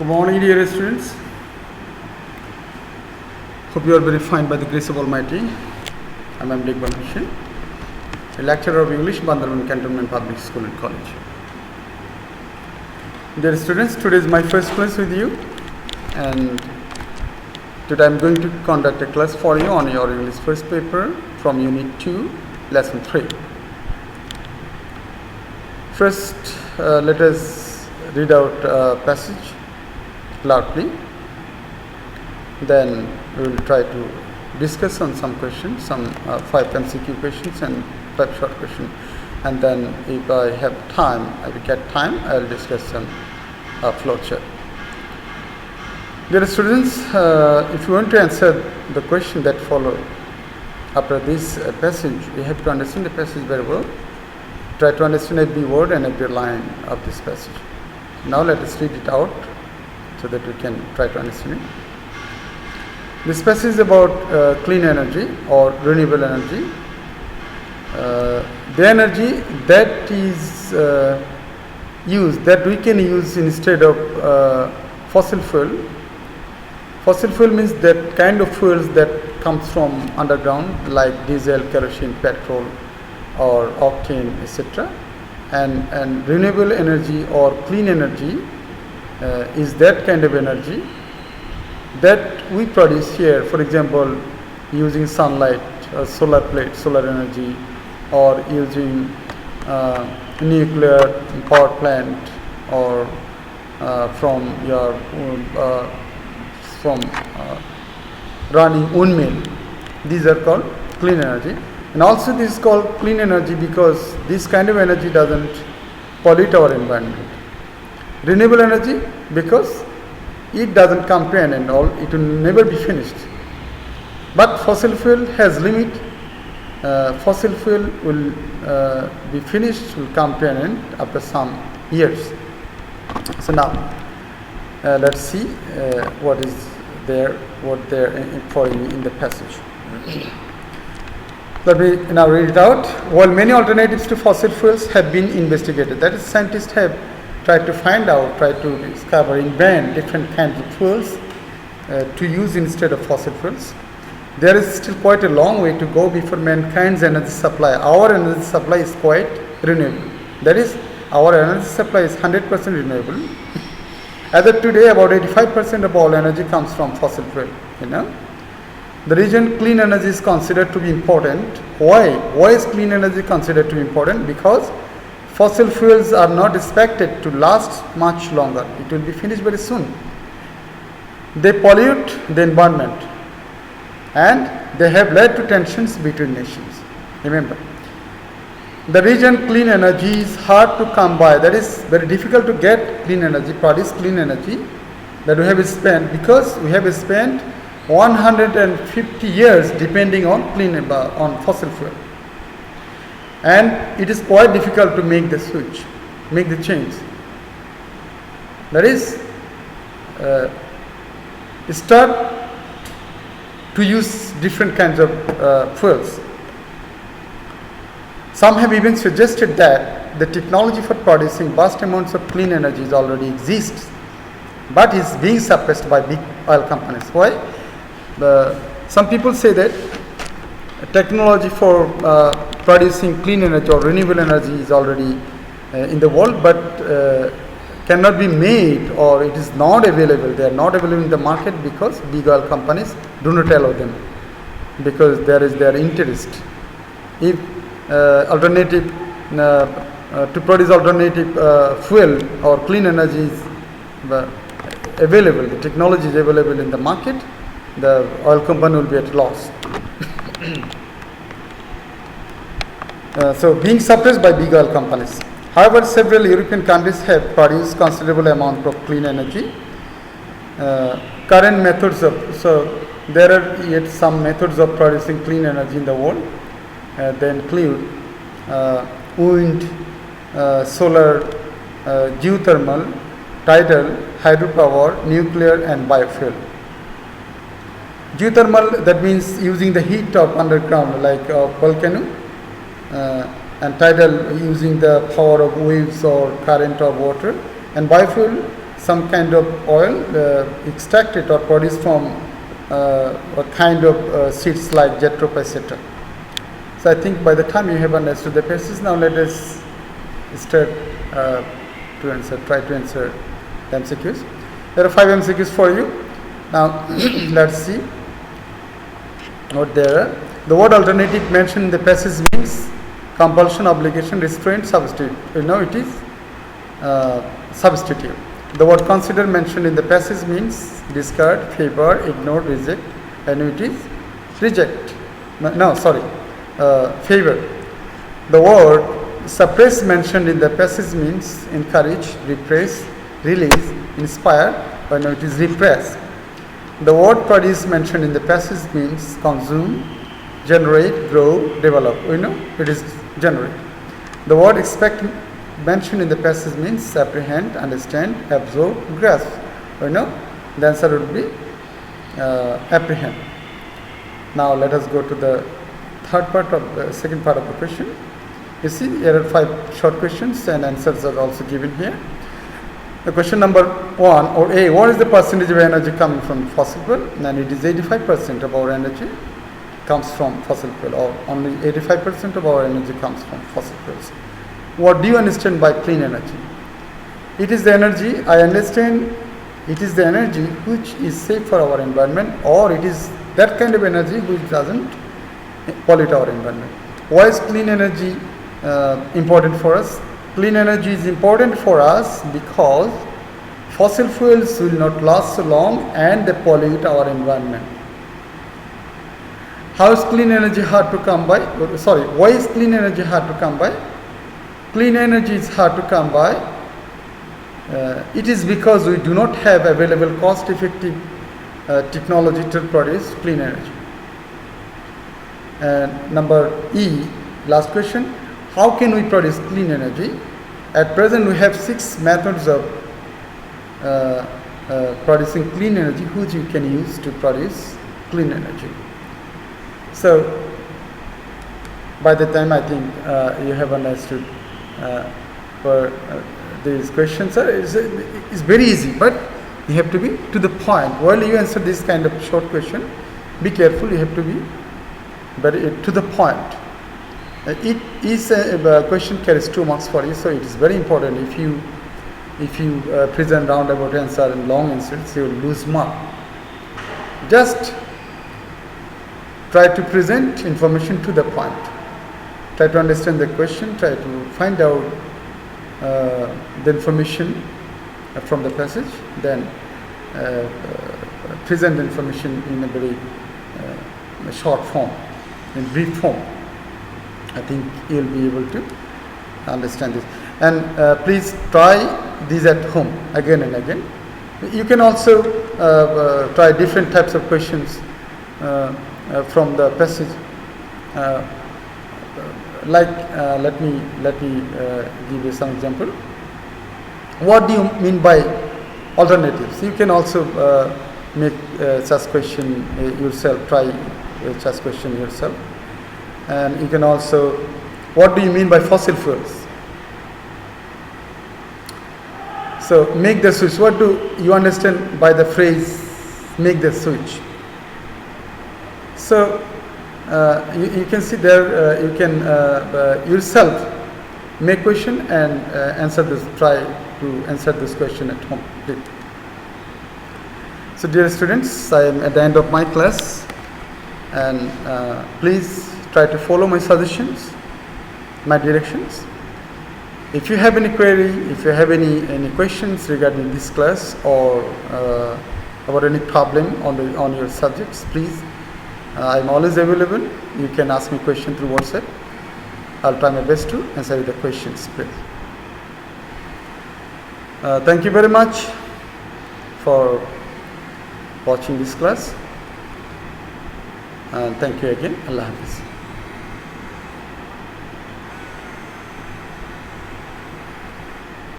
Good morning, dear students. Hope you are very fine by the grace of Almighty. I am bandicam, a lecturer of English, Bandicam Cantonment Public School and College. Dear students, today is my first class with you, and today I am going to conduct a class for you on your English first paper from Unit 2, Lesson 3. First, let us read out a passage loudly. Then we will try to discuss on some questions, some 5 MCQ questions and 5 short questions. And then if I have time, I will get time, I will discuss some flowchart. Dear students, if you want to answer the question that follow after this passage, you have to understand the passage very well. Try to understand every word and every line of this passage. Now let us read it out so that we can try to understand it. This passage is about clean energy or renewable energy. The energy that is used, that we can use instead of fossil fuel. Fossil fuel means that kind of fuels that comes from underground, like diesel, kerosene, petrol, or octane, etc. And renewable energy or clean energy is that kind of energy that we produce here, for example, using sunlight, solar plate, solar energy, or using nuclear power plant, or from running windmill. These are called clean energy. And also this is called clean energy because this kind of energy doesn't pollute our environment. Renewable energy because it doesn't come to an end, all it will never be finished. But fossil fuel has limit. Fossil fuel will be finished, will come to an end after some years. So now let's see what is there, what there for in the passage. Let me now read it out. While many alternatives to fossil fuels have been investigated, that is, scientists have tried to find out, tried to discover, invent different kinds of fuels to use instead of fossil fuels. There is still quite a long way to go before mankind's energy supply. Our energy supply is quite renewable. That is, our energy supply is 100% renewable. As of today, about 85% of all energy comes from fossil fuel. The reason clean energy is considered to be important. Why? Why is clean energy considered to be important? Because fossil fuels are not expected to last much longer. It will be finished very soon. They pollute the environment and they have led to tensions between nations. Remember, the reason clean energy is hard to come by, that is very difficult to get clean energy, produce clean energy, that we have spent, because we have spent 150 years depending on on fossil fuel. And it is quite difficult to make the switch, make the change. That is, start to use different kinds of fuels. Some have even suggested that the technology for producing vast amounts of clean energy already exists, but is being suppressed by big oil companies. Why? Some people say that technology for producing clean energy or renewable energy is already in the world, but cannot be made, or it is not available. They are not available in the market because big oil companies do not allow them, because there is their interest. If to produce alternative fuel or clean energy is available, the technology is available in the market, the oil company will be at loss. So being suppressed by big oil companies. However, several European countries have produced considerable amount of clean energy. Current methods so there are yet some methods of producing clean energy in the world. They include wind, solar, geothermal, tidal, hydropower, nuclear, and biofuel. Geothermal, that means using the heat of underground, like a volcano, and tidal, using the power of waves or current of water, and biofuel, some kind of oil extracted or produced from a kind of seeds like jatropha, etc. So I think by the time you have understood the passage, now let us start try to answer the MCQs. There are 5 MCQs for you. Now let's see what there are. The word alternative mentioned in the passage means compulsion, obligation, restraint, substitute. You know it is substitute. The word consider mentioned in the passage means discard, favor, ignore, reject, and it is reject. Favor. The word suppress mentioned in the passage means encourage, repress, release, inspire, but no, it is repress. The word produce mentioned in the passage means consume, generate, grow, develop. We know it is generate. The word expect mentioned in the passage means apprehend, understand, absorb, grasp. We know the answer would be apprehend. Now let us go to the second part of the question. You see, there are 5 short questions and answers are also given here. The question number 1 or A, what is the percentage of energy coming from fossil fuel? And it is 85% of our energy comes from fossil fuel, or only 85% of our energy comes from fossil fuels. What do you understand by clean energy? It is the energy, I understand, it is the energy which is safe for our environment, or it is that kind of energy which doesn't pollute our environment. Why is clean energy important for us? Clean energy is important for us because fossil fuels will not last so long and they pollute our environment. How is clean energy hard to come by? Why is clean energy hard to come by? Clean energy is hard to come by. It is because we do not have available cost-effective technology to produce clean energy. And number E, last question, how can we produce clean energy? At present we have 6 methods of producing clean energy which you can use to produce clean energy. So by the time I think you have understood for these questions, it's very easy, but you have to be to the point. While you answer this kind of short question, be careful, you have to be very to the point. It is a question carries 2 marks for you, so it is very important. If you present roundabout answer and long answers, you will lose mark. Just try to present information to the point. Try to understand the question, try to find out the information from the passage, then present the information in a very short form, in brief form. I think you'll be able to understand this. And please try these at home again and again. You can also try different types of questions from the passage. Let me give you some example. What do you mean by alternatives? You can also make such question yourself. Try such question yourself. And you can also, what do you mean by fossil fuels? So make the switch. What do you understand by the phrase make the switch? So you can see there, you can yourself make question and answer this. Try to answer this question at home. So dear students, I am at the end of my class, and please try to follow my suggestions, my directions. If you have any query, if you have any questions regarding this class or about any problem on your subjects, please, I'm always available. You can ask me question through WhatsApp. I'll try my best to answer the questions, please. Thank you very much for watching this class. And thank you again. Allah Hafiz.